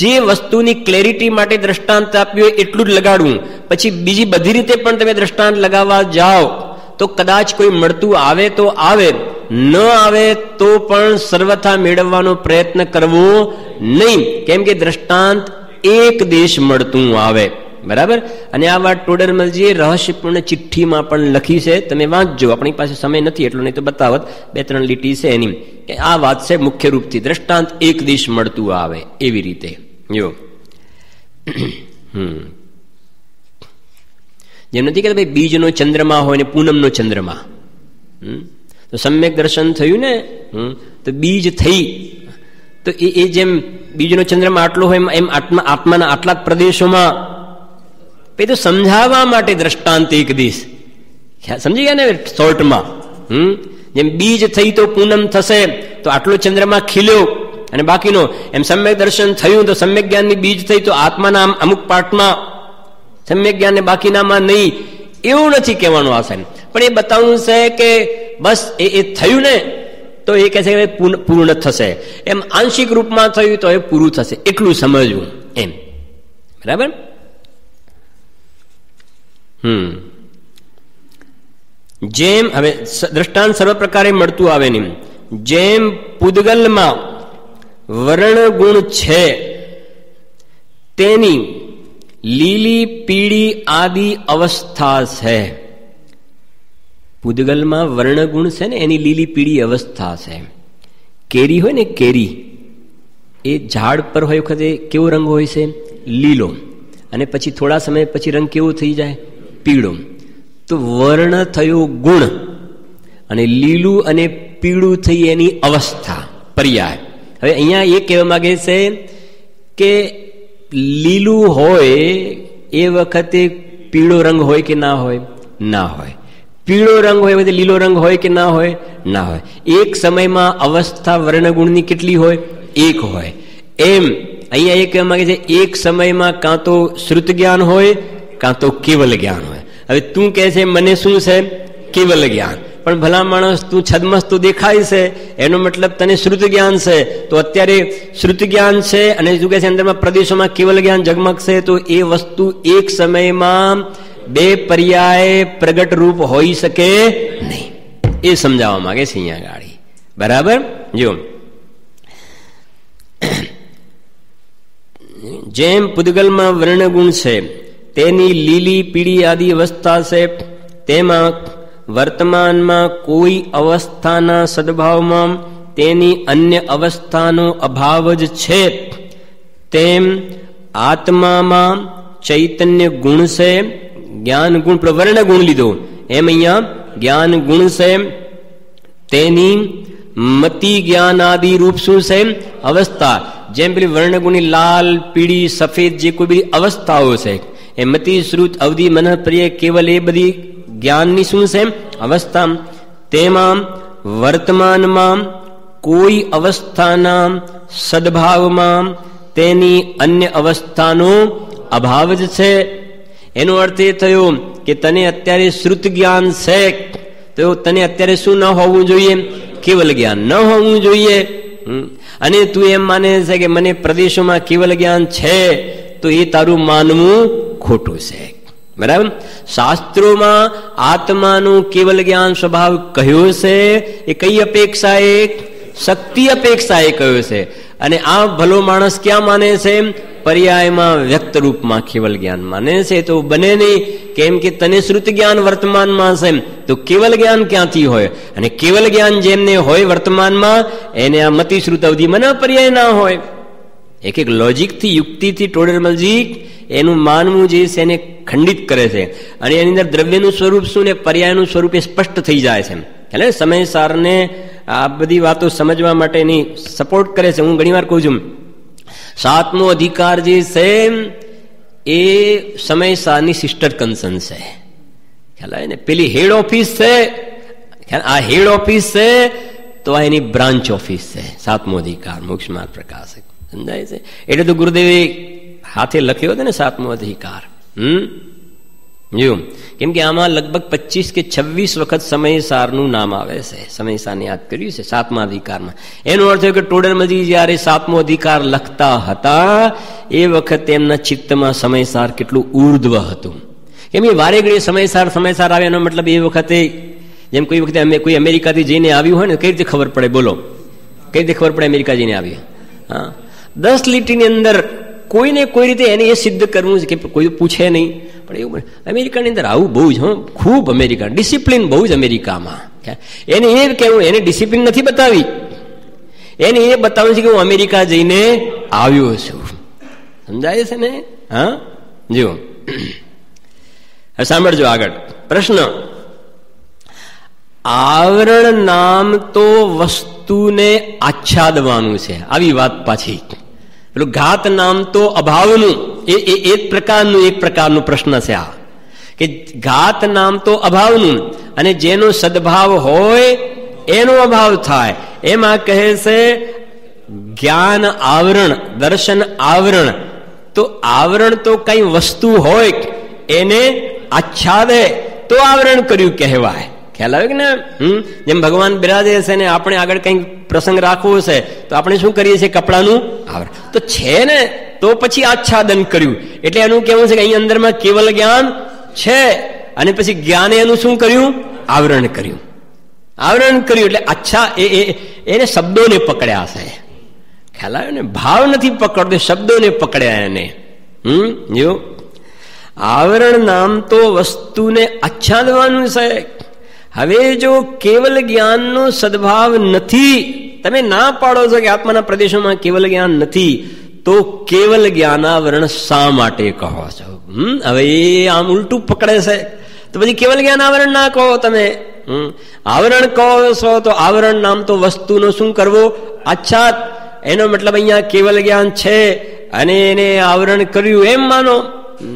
જે વસ્તુની ક્લેરિટી માટે દ્રષ્ટાંત આપ્યું એટલું જ લગાડવું, પછી બીજી બધી રીતે પણ તમે દ્રષ્ટાંત લગાવવા જાઓ તો કદાચ કોઈ મળતું આવે તો આવે, ન આવે તો પણ સર્વથા મેળવવાનો પ્રયત્ન કરવો નહીં. કેમ કે દ્રષ્ટાંત એક દેશ મળતું આવે, બરાબર. અને આ વાત ટોડરમલજીએ રહસ્યપૂર્ણ ચિઠ્ઠીમાં પણ લખી છે, તમે વાંચજો. આપણી પાસે સમય નથી એટલો, નહીં તો બતાવત. 2-3 લીટી છે એની કે આ વાત છે મુખ્ય રૂપથી દ્રષ્ટાંત એક દેશ મળતું આવે એવી રીતે. જો જેમ નથી કે ભાઈ બીજનો ચંદ્રમા હોય ને પૂનમનો ચંદ્રમા, તો સમ્યક દર્શન થયું ને, તો બીજ થઈ તો એ જેમ બીજનો ચંદ્રમા આટલો હોય એમ આત્માના આટલા જ પ્રદેશોમાં તો સમજાવવા માટે દ્રષ્ટાંત એક દેશ. સમજી ગયા ને શોર્ટમાં. જેમ બીજ થઈ તો પૂનમ થશે, તો આટલો ચંદ્રમા ખીલ્યો અને બાકીનો એમ સમ્યક દર્શન થયું તો સમ્યક જ્ઞાનની બીજ થઈ તો આત્માના અમુક પાર્ટમાં સમ્યક જ્ઞાન ને બાકીનામાં નહીં, એવું નથી કહેવાનું આશે. પણ એ બતાવવું છે કે બસ એ થયું ને તો એ કહે છે કે પૂર્ણ થશે, એમ આંશિક રૂપમાં થયું તો એ પૂરું થશે, એટલું સમજવું એમ, બરાબર. જેમ હવે દ્રષ્ટાંત સર્વ પ્રકારે મળતું આવે નહીં. જેમ પૂદગલમાં વર્ણ ગુણ છે તેની લીલી પીળી આદિ અવસ્થા છે. પૂદગલમાં વર્ણગુણ છે ને એની લીલી પીળી અવસ્થા છે. કેરી હોય ને, કેરી એ ઝાડ પર હોય વખતે કેવો રંગ હોય છે? લીલો. અને પછી થોડા સમય પછી રંગ કેવો થઈ જાય? પીળો. તો વર્ણ થયો ગુણ અને લીલું અને પીળું થઈ એની અવસ્થા, પર્યાય. હવે અહીંયા એ કહેવા માંગે છે કે લીલું હોય એ વખતે પીળો રંગ હોય કે ના હોય? ના હોય. પીળો રંગ હોય વખતે લીલો રંગ હોય કે ના હોય? ના હોય. એક સમયમાં અવસ્થા વર્ણગુણની કેટલી હોય? એક હોય. એમ અહીંયા એ કહેવા માંગે છે એક સમયમાં કાં તો શ્રુત જ્ઞાન હોય કાં તો કેવલ જ્ઞાન હોય. હવે તું કહે છે મને શું છે? કેવલ જ્ઞાન. પણ ભલા માણસ, તું છદમસ તો દેખાય છે, એનો મતલબ તને શ્રુત જ્ઞાન છે. તો અત્યારે શ્રુત જ્ઞાન છે અને શું કહે છે અંદરમાં પ્રદેશોમાં કેવલ જ્ઞાન ઝગમગશે, તો એ વસ્તુ એક સમયમાં બે પર્યાય પ્રગટ રૂપ હોઈ શકે નહીં. એ સમજાવવા માંગે છે અહીંયા ગાડી. બરાબર? જો જેમ પૂદગલમાં વર્ણગુણ છે તેની લીલી પીળી આદિ અવસ્થા છે, તેમાં વર્તમાનમાં કોઈ અવસ્થાના સદભાવમાં તેની અન્ય અવસ્થાનો અભાવ જ છે, તેમ આત્મામાં ચૈતન્ય ગુણ છે, જ્ઞાન ગુણ, વર્ણ ગુણ લીધો એમ અહીંયા જ્ઞાન ગુણ છે, તેની મતિ જ્ઞાન આદિ રૂપ શું છે? અવસ્થા. જેમ પેલી વર્ણગુણી લાલ, પીળી, સફેદ જે કોઈ બધી અવસ્થાઓ છે એ મતિ, શ્રુત, અવધિ, મન, પ્રિય, કેવલ એ બધી જ્ઞાનની શું છે? અવસ્થા. તેમાં વર્તમાનમાં કોઈ અવસ્થાના સદભાવમાં તેની અન્ય અવસ્થાનો અભાવ જ છે. એનો અર્થ એ થયો કે તને અત્યારે શ્રુત જ્ઞાન છે તો તને અત્યારે શું ન હોવું જોઈએ? કેવલ જ્ઞાન ન હોવું જોઈએ. અને તું એમ માને છે કે મને પ્રદેશોમાં કેવલ જ્ઞાન છે, તો એ તારું માનવું ખોટું છે. બરાબર? શાસ્ત્રોમાં આત્માનું કેવલ જ્ઞાન સ્વભાવ કહ્યો છે એ કઈ અપેક્ષાએ? શક્તિ અપેક્ષાએ કહ્યો છે. અને આ ભલો માણસ ક્યાં માને છે? પર્યાયમાં વ્યક્ત રૂપમાં કેવલ જ્ઞાન માને છે. તો બને નહીં. કેમ કે તને શ્રુત જ્ઞાન વર્તમાનમાં છે તો કેવલ જ્ઞાન ક્યાંથી હોય? અને કેવલ જ્ઞાન જેમને હોય વર્તમાનમાં એને આ મતિ, શ્રુત, અવધિ, મન, પર્યાય ના હોય. એક એક લોજિકથી, યુક્તિથી ટોડરમલજી એનું માનવું જે છે એને ખંડિત કરે છે. અને એની અંદર દ્રવ્યનું સ્વરૂપ શું ને પર્યાયનું સ્વરૂપ એ સ્પષ્ટ થઈ જાય છે. એટલે સમય સારને આ બધી વાતો સમજવા માટે એની સપોર્ટ કરે છે. હું ઘણી વાર કહું છું, સાતમો અધિકાર જે છે એ સમય સારની સિસ્ટર કન્સર્ન છે. ખ્યાલ આવે ને? પેલી હેડ ઓફિસ છે, આ હેડ ઓફિસ છે તો આ એની બ્રાન્ચ ઓફિસ છે. સાતમો અધિકાર મોક્ષ માર્ગ પ્રકાશક. સમજાય છે? એટલે તો ગુરુદેવે હાથે લખ્યો હતો ને સાતમો અધિકાર. કેમ કે આમાં લગભગ 25 કે 26 વખત સમયસારનું નામ આવે છે. સમયસારને યાદ કર્યું છે સાતમા અધિકારમાં. એનો અર્થ એ કે ટોડરમલજી જયારે સાતમો અધિકાર લખતા હતા એ વખતે એમના ચિત્તમાં સમયસાર કેટલું ઉર્ધ્વ હતું. કેમ કે વારે ઘડીએ સમયસાર આવે એનો મતલબ એ વખતે જેમ કોઈ વખતે કોઈ અમેરિકાથી જઈને આવ્યું હોય ને, કઈ રીતે ખબર પડે? બોલો, કઈ રીતે ખબર પડે અમેરિકા જઈને આવી? હા, 10 લીટીની અંદર કોઈને કોઈ રીતે એને એ સિદ્ધ કરવું છે કે કોઈ પૂછે નહીં. પણ એવું અમેરિકાની અંદર આવું બહુ જ, ખૂબ અમેરિકા ડિસિપ્લિન બહુ જ અમેરિકામાં. એને એ કહેવું, એને ડિસિપ્લિન નથી બતાવી, એને એ બતાવવું છે કે હું અમેરિકા જઈને આવ્યો છું. સમજાય છે ને? હા, જો સાંભળજો આગળ પ્રશ્ન. આવરણ નામ તો વસ્તુને આચ્છાદવાનું છે. આવી વાત પાછી. પેલું ઘાત નામ તો અભાવનું, એ એક પ્રકારનું પ્રશ્ન છે આ, કે ઘાત નામ તો અભાવનું અને જેનો સદભાવ હોય એનો અભાવ થાય. એમાં કહે છે જ્ઞાન આવરણ, દર્શન આવરણ. તો આવરણ તો કઈ વસ્તુ હોય એને આચ્છાદે તો આવરણ કર્યું કહેવાય. ખ્યાલ આવે કે ને? જેમ ભગવાન બિરાજે છે ને આપણે આગળ કંઈક પ્રસંગ રાખવો છે તો આપણે શું કરીએ છીએ? કપડાનું આવરણ તો છે ને, તો પછી આચ્છાદન કર્યું. એટલે એનું કેવું છે કે અહીં અંદરમાં કેવલ જ્ઞાન છે અને પછી જ્ઞાને એનું શું કર્યું? આવરણ કર્યું. આવરણ કર્યું એટલે અચ્છા એને શબ્દોને પકડ્યા છે. ખ્યાલ આવ્યો ને? ભાવ નથી પકડતો, શબ્દોને પકડ્યા એને. જો આવરણ નામ તો વસ્તુને આચ્છાદવાનું છે. હવે જો કેવલ જ્ઞાનનો સદભાવ નથી, તમે ના પાડો છો કે આત્માના પ્રદેશોમાં કેવલ જ્ઞાન નથી, તો કેવલ જ્ઞાનાવરણ શા માટે કહો છો? હવે એ આમ ઉલટું પકડે છે. તો પછી કેવલ જ્ઞાનાવરણ ના કહો, તમે આવરણ કહો છો. તો આવરણ નામ તો વસ્તુનો શું કરવો? આચ્છાદ. એનો મતલબ અહીંયા કેવલ જ્ઞાન છે અને એને આવરણ કર્યું એમ માનો.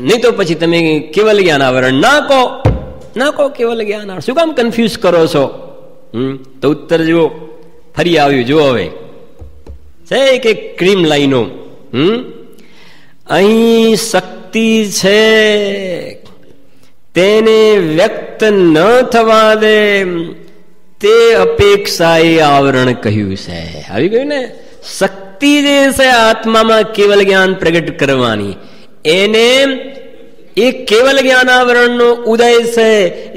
નહીં તો પછી તમે કેવલ જ્ઞાનાવરણ ના કહો કેવલ જ્ઞાન. શું કામ કન્ફ્યુઝ કરો છો? તો ઉત્તર જુઓ, ફરી આવ્યું. જુઓ હવે છે કે ક્રીમ લાઈનો. અહીં શક્તિ છે તેને વ્યક્ત ન થવા દે તે અપેક્ષાએ આવરણ કહ્યું છે. આવી ગયું ને? શક્તિ જે છે આત્મામાં કેવલ જ્ઞાન પ્રગટ કરવાની, એને એ કેવલ જ્ઞાનાવરણનો ઉદય છે.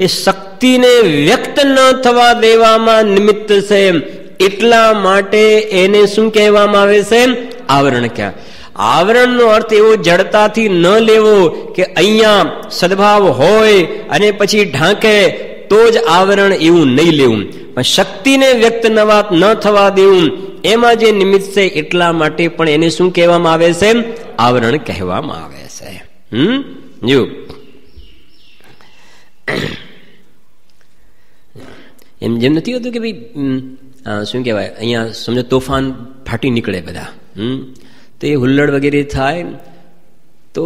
એ શક્તિને વ્યક્ત ન થવા દેવામાં નિમિત્ત છે. એટલા માટે એને શું કહેવામાં આવે છે? આવરણ કહેવાય. આવરણનો અર્થ એવો જડતાથી ન લેવો કે અહીંયા સદભાવ હોય અને પછી ઢાંકે તો જ આવરણ, એવું નહીં લેવું. પણ શક્તિને વ્યક્ત ન થવા દેવું એમાં જે નિમિત્ત છે એટલા માટે પણ એને શું કહેવામાં આવે છે? આવરણ કહેવામાં આવે છે. એમ જેમ નથી હોતું કે ભાઈ શું કહેવાય, અહીંયા સમજો તોફાન ફાટી નીકળે બધા, તો એ હુલ્લડ વગેરે થાય તો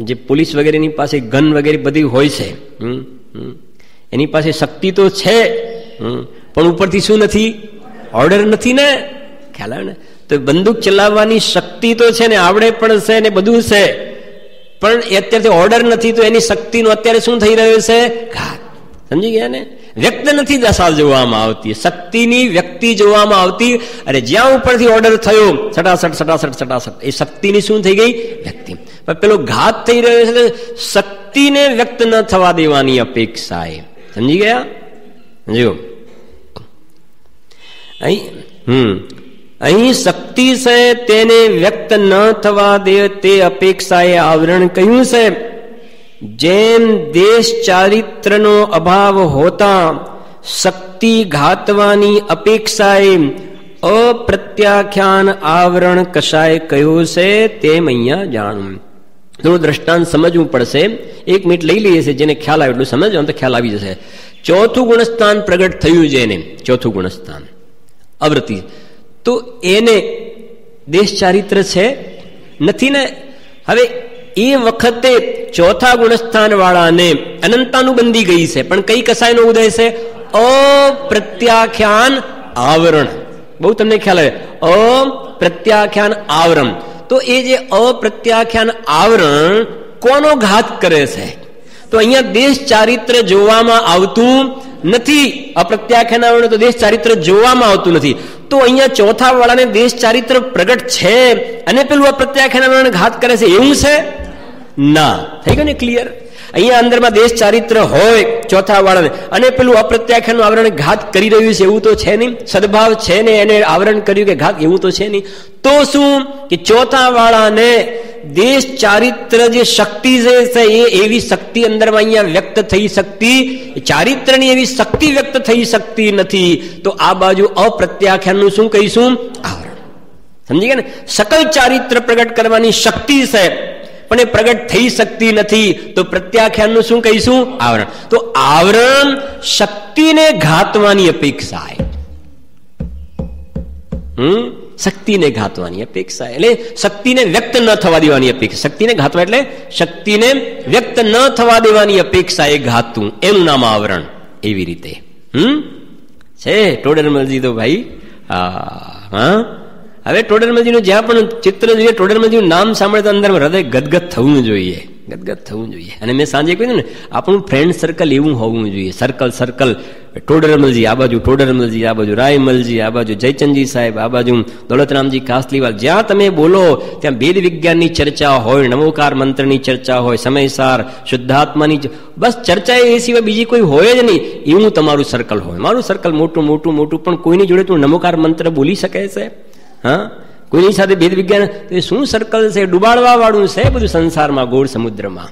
જે પોલીસ વગેરેની પાસે ગન વગેરે બધી હોય છે, એની પાસે શક્તિ તો છે પણ ઉપરથી શું નથી? ઓર્ડર નથી ને. ખ્યાલ આવે ને? તો બંદૂક ચલાવવાની શક્તિ તો છે ને, આવડે પણ છે ને બધું છે, પણ એ અત્યારથી ઓર્ડર નથી. તો એની શક્તિનો અત્યારે શું થઈ રહ્યો છે? ઘાત. સમજી ગયા ને? વ્યક્ત નથી દશા જોવામાં આવતી, શક્તિની વ્યક્તિ જોવામાં આવતી. અને જ્યાં ઉપરથી ઓર્ડર થયો સટાસટ એ શક્તિની શું થઈ ગઈ? વ્યક્તિ. પણ પેલો ઘાત થઈ રહ્યો છે શક્તિને વ્યક્ત ન થવા દેવાની અપેક્ષાએ. સમજી ગયા? જો અહીં શક્તિ છે તેને વ્યક્ત ન થવા દે તે અપેક્ષાએ આવરણ કહ્યું છે. જેમ દેશ ચારિત્રનો અભાવ હોતા શક્તિ ઘાતવાની અપેક્ષાએ અપ્રત્યાખ્યાન આવરણ કશાય કહ્યું છે, તેમ અહીંયા જાણવું. થોડું દ્રષ્ટાંત સમજવું પડશે. 1 મિનિટ લઈ લઈએ છીએ, જેને ખ્યાલ આવે એટલું સમજવાનું તો ખ્યાલ આવી જશે. ચોથું ગુણસ્થાન પ્રગટ થયું છે એને, ચોથું ગુણસ્થાન અવૃત્તિ, તો એને દેશ ચારિત્ર છે નથી ને. હવે એ વખતે ચોથા ગુણસ્થાન વાળાને અનંતાનુબંધી ગઈ છે, પણ કઈ કસાયનો ઉદય છે? અપ્રત્યાખ્યાન આવરણ. બહુ તમને ખ્યાલ આવે, અપ્રત્યાખ્યાન આવરણ. તો એ જે અપ્રત્યાખ્યાન આવરણ કોનો ઘાત કરે છે? તો અહીંયા દેશ ચારિત્ર જોવામાં આવતું નથી. અપ્રત્યાખ્યાન આવરણ તો દેશ ચારિત્ર જોવામાં આવતું નથી. તો અહીંયા ચોથા વાળાને દેશ ચારિત્ર પ્રગટ છે અને પેલું અપ્રત્યાખ્યાન આવરણ ઘાત કરે છે, એવું છે ના? થઈ ગયું ને ક્લિયર? અહીંયા અંદરમાં દેશ ચારિત્ર હોય ચોથા વાળાને, અને પેલું અપ્રત્યાખ્યાનનું આવરણ ઘાત કરી રહ્યું છે, એવું તો છે નહીં. સદભાવ છે ને એને આવરણ કર્યું કે ઘાત, એવું તો છે નહીં. તો શું કે ચોથા વાળાને દેશ ચારિત્ર જે શક્તિ છે એ એવી શક્તિ અંદરમાં અહીંયા વ્યક્ત થઈ શકતી, ચારિત્રની એવી શક્તિ વ્યક્ત થઈ શકતી નથી. તો આ બાજુ અપ્રત્યાખ્યાનનું શું કહીશું? આવરણ. સમજી ગયા ને? સકલ ચારિત્ર પ્રગટ કરવાની શક્તિ છે પણ એ પ્રગટ થઈ શકતી નથી, તો પ્રત્યાખ્યાનનું શું કહીશું? આવરણ. તો આવરણ શક્તિને ઘાતવાની અપેક્ષા, શક્તિને ઘાતવાની અપેક્ષા, એટલે શક્તિને વ્યક્ત ન થવા દેવાની અપેક્ષા. શક્તિને ઘાતવા એટલે શક્તિને વ્યક્ત ન થવા દેવાની અપેક્ષા એ ઘાતું, એનું નામ આવરણ. એવી રીતે છે ટોડરમલજી તો ભાઈ. હા, હવે ટોડરમલજીનું જ્યાં પણ ચિત્ર જોઈએ, ટોડરમલજીનું નામ સાંભળે તો અંદર હૃદય ગદગદ થવું જોઈએ, ગદગદ થવું જોઈએ. અને મેં સાંજે કહ્યું ને, આપણું ફ્રેન્ડ સર્કલ એવું હોવું જોઈએ. સર્કલ ટોડરમલજી આ બાજુ, ટોડરમલજી આ બાજુ, રાયમલજી આ બાજુ, જયચંદજી સાહેબ આ બાજુ, દોલતરામજી કાસલીવાલ. જ્યાં તમે બોલો ત્યાં વેદ વિજ્ઞાનની ચર્ચા હોય, નમોકાર મંત્રની ચર્ચા હોય, સમયસાર શુદ્ધાત્માની બસ ચર્ચા, એ સિવાય બીજી કોઈ હોય જ નહીં. એવું તમારું સર્કલ હોય. મારું સર્કલ મોટું મોટું મોટું, પણ કોઈની જોડે તું નમોકાર મંત્ર બોલી શકે છે? હા, કોઈની સાથે વેદ વિજ્ઞાન, શું સર્કલ છે? ડુબાડવા વાળું છે બધું સંસારમાં, ગોળ સમુદ્રમાં.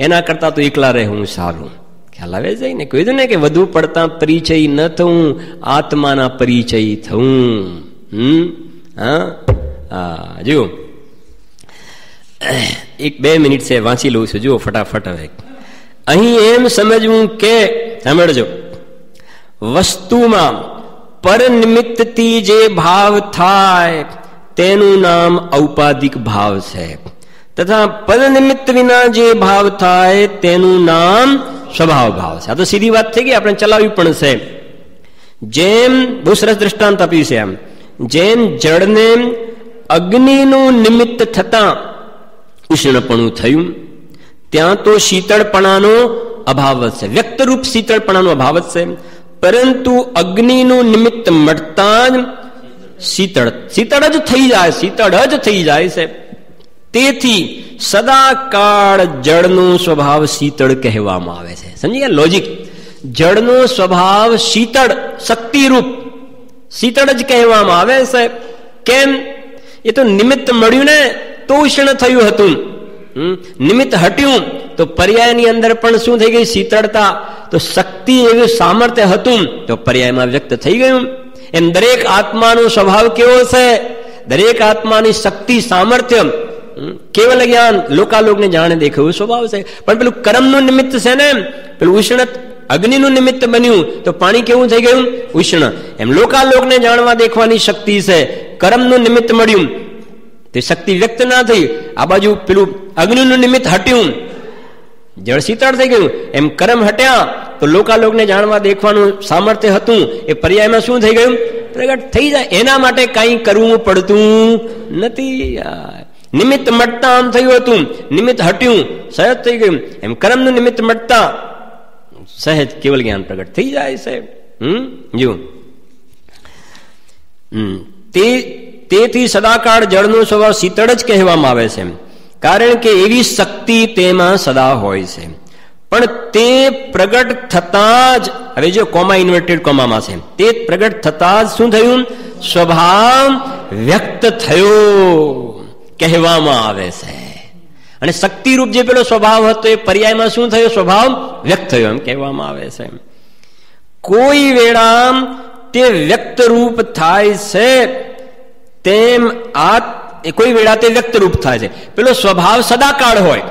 એના કરતા તો એકલા રહેવું સારું. ખ્યાલ આવે છે ને? કીધું ને કે વધુ પડતા પરિચય ન થવું, આત્માના પરિચય થવું. જુઓ, 1-2 મિનિટ છે, વાંચી લઉં છું. જુઓ ફટાફટ. હવે અહીં એમ સમજવું કે, સાંભળજો, વસ્તુમાં પરનિમિત્તથી જે ભાવ થાય તેનું નામ ઔપાધિક ભાવ છે, તથા પરનિમિત્ત વિના જે ભાવ થાય તેનું નામ સ્વભાવ ભાવ છે. આ તો સીધી વાત થઈ ગઈ, આપણે ચલાવવી પણ છે. જેમ બહુ સરસ દ્રષ્ટાંત આપ્યું છે. આમ જેમ જળને અગ્નિનું નિમિત્ત થતા ઉષ્ણપણું થયું, ત્યાં તો શીતળપણાનો અભાવ જ છે, વ્યક્તરૂપ શીતળપણાનો અભાવ જ છે. પરંતુ અગ્નિનું નિમિત્ત મળતા જ શીતળ જ થઈ જાય, શીતળ જ થઈ જાય છે. તેથી સદાકાળ જળનો સ્વભાવ શીતળ કહેવામાં આવે છે. સમજી ગયા લોજિક? જળનો સ્વભાવ શીતળ, શક્તિરૂપ શીતળ જ કહેવામાં આવે છે. કેમ? એ તો નિમિત્ત મળ્યું ને તો ઉષ્ણ થયું હતું, નિમિત્ત હટ્યું તો પર્યાયની અંદર પણ શું થઈ ગઈ? શીતળતા. તો શક્તિ એવું સામર્થ્ય હતું તો પર્યાયમાં વ્યક્ત થઈ ગયું. એમ દરેક આત્માનો સ્વભાવ કેવો છે? દરેક આત્માની શક્તિ, સામર્થ્ય, કેવલ જ્ઞાન, લોકાલોકને જાણે દેખાવું સ્વભાવ છે. પણ પેલું કર્મનું નિમિત્ત છે ને, પેલું ઉષ્ણ અગ્નિનું નિમિત્ત બન્યું તો પાણી કેવું થઈ ગયું? ઉષ્ણ. એમ લોકાલોકને જાણવા દેખવાની શક્તિ છે, કર્મનું નિમિત્ત મળ્યું તે શક્તિ વ્યક્ત ના થઈ. આ બાજુ પેલું અગ્નિનું નિમિત્ત હટ્યું, જળ શીતળ થઈ ગયું. એમ કર્મ હટ્યા તો લોકાલોકને જાણવા દેખવાનું સામર્થ્ય હતું, એ પર્યાયમાં શું થઈ ગયું? પ્રગટ થઈ જાય. એના માટે કઈ કરવું પડતું નથી. નિમિત્ત મટતા આમ થયું હતું, નિમિત્ત હટ્યું, સહજ થઈ ગયું. એમ કર્મનું નિમિત્ત મટતા સહેજ કેવલ જ્ઞાન પ્રગટ થઈ જાય છે. જો તેથી સદાકાળ જળનો સ્વભાવ શીતળ જ કહેવામાં આવે છે, કારણ કે એવી શક્તિ તેમાં સદા હોય છે. પણ તે પ્રગટ થતા જ, હવે જો કોમા ઇન્વર્ટેડ કોમામાં છે, તે પ્રગટ થતા જ શું થયું? સ્વભાવ વ્યક્ત થયો કહેવામાં આવે છે. અને શક્તિરૂપ જે પેલો સ્વભાવ હતો એ પર્યાયમાં શું થયો? સ્વભાવ વ્યક્ત થયો એમ કહેવામાં આવે છે. કોઈ વેળા તે વ્યક્ત રૂપ થાય છે, તેમ કોઈ વેળા તે વ્યક્ત રૂપ થાય છે. પેલો સ્વભાવ સદાકાળ હોય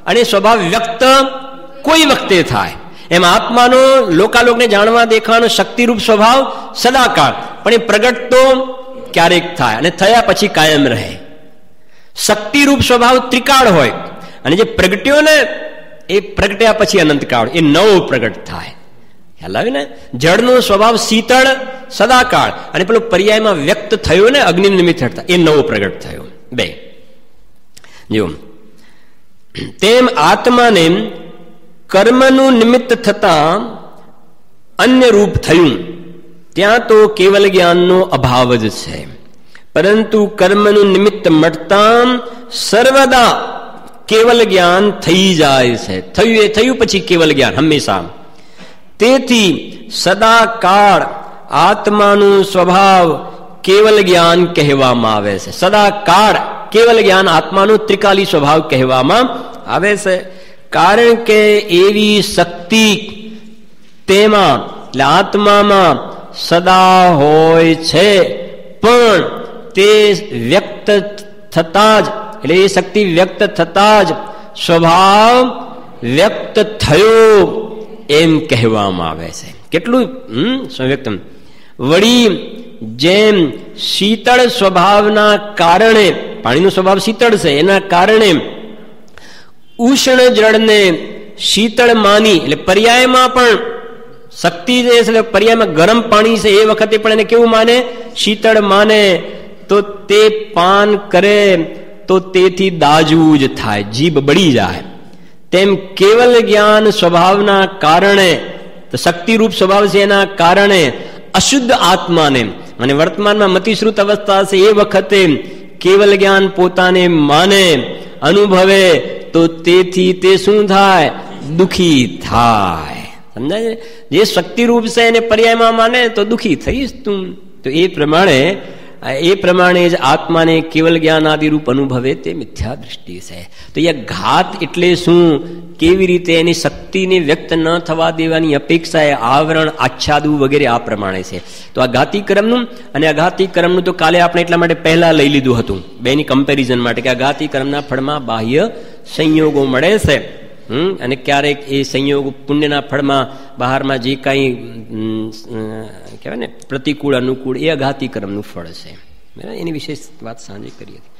અને સ્વભાવ વ્યક્ત કોઈ વખતે થાય. એમ આત્માનો લોકાલોકને જાણવા દેખવાનો શક્તિરૂપ સ્વભાવ સદાકાળ, પણ એ પ્રગટ તો ક્યારેક થાય અને થયા પછી કાયમ રહે. શક્તિરૂપ સ્વભાવ ત્રિકાળ હોય અને જે પ્રગટ્યો ને એ પ્રગટ્યા પછી અનંતકાળ, એ નવો પ્રગટ થાય. ખ્યાલ આવે ને? જળનો સ્વભાવ શીતળ સદાકાળ અને પેલો પર્યાયમાં વ્યક્ત થયો ને અગ્નિ નિમિત્ત થતા, એ નવો પ્રગટ થયો. 2 જો તેમ આત્માને કર્મનું નિમિત્ત થતા અન્ય રૂપ થયું, ત્યાં તો કેવલ જ્ઞાનનો અભાવ જ છે. પરંતુ કર્મનું નિમિત્ત મળતા સર્વદા કેવલ જ્ઞાન થઈ જાય છે. થયું એ થયું, પછી કેવલ જ્ઞાન હંમેશા. તેથી સદાકાળ આત્માનું સ્વભાવ કેવલ જ્ઞાન કહેવામાં આવે છે. સદાકાળ કેવલ જ્ઞાન આત્માનું ત્રિકાલી સ્વભાવ કહેવામાં આવે છે. કારણ કે એવી શક્તિ તેમાં, એટલે આત્મામાં સદા હોય છે, પણ તે વ્યક્ત થતા જ, એટલે એ શક્તિ વ્યક્ત થતા જ સ્વભાવ વ્યક્ત થયો એમ કહેવામાં આવે છે. કેટલું સંવ્યક્ત. વળી જેમ શીતળ સ્વભાવના કારણે, પાણીનો સ્વભાવ શીતળ છે, એના કારણે ઉષ્ણ જળને શીતળ માની, એટલે પર્યાયમાં પણ શક્તિ જે છે પર્યાયમાં ગરમ પાણી છે એ વખતે પણ એને કેવું માને? શીતળ માને. તો તે પાન કરે તો તેથી દાજવું જ થાય, જીભ બળી જાય. તેમ કેવલ જ્ઞાન સ્વભાવના કારણે, તો શક્તિરૂપ સ્વભાવ છે એના કારણે અશુદ્ધ આત્માને, અને વર્તમાનમાં મતિશ્રુત અવસ્થા છે એ વખતે કેવલ જ્ઞાન પોતાને માને, અનુભવે, તો તેથી તે શું થાય? દુઃખી થાય. સમજાય? જે શક્તિરૂપ છે એને પર્યાયમાં માને તો દુઃખી થઈશ તું. તો એ પ્રમાણે એ પ્રમાણે જ આત્માને કેવલ જ્ઞાન આદિરૂપ અનુભવે તે મિથ્યા દૃષ્ટિ છે. તો એ ઘાત એટલે શું, કેવી રીતે એની શક્તિને વ્યક્ત ન થવા દેવાની અપેક્ષા એ આવરણ આચ્છાદુ વગેરે આ પ્રમાણે છે. તો આ ઘાતિક્રમનું અને અઘાતિક્રમનું તો કાલે આપણે એટલા માટે પહેલા લઈ લીધું હતું બેની કમ્પેરિઝન માટે કે આ ઘાતિક્રમના ફળમાં બાહ્ય સંયોગો મળે છે અને ક્યારેક એ સંયોગ પુણ્યના ફળમાં બહારમાં જે કાંઈ કહેવાય ને પ્રતિકૂળ અનુકૂળ એ અઘાતિક્રમનું ફળ છે. એની વિશેષ વાત સાંજે કરી હતી.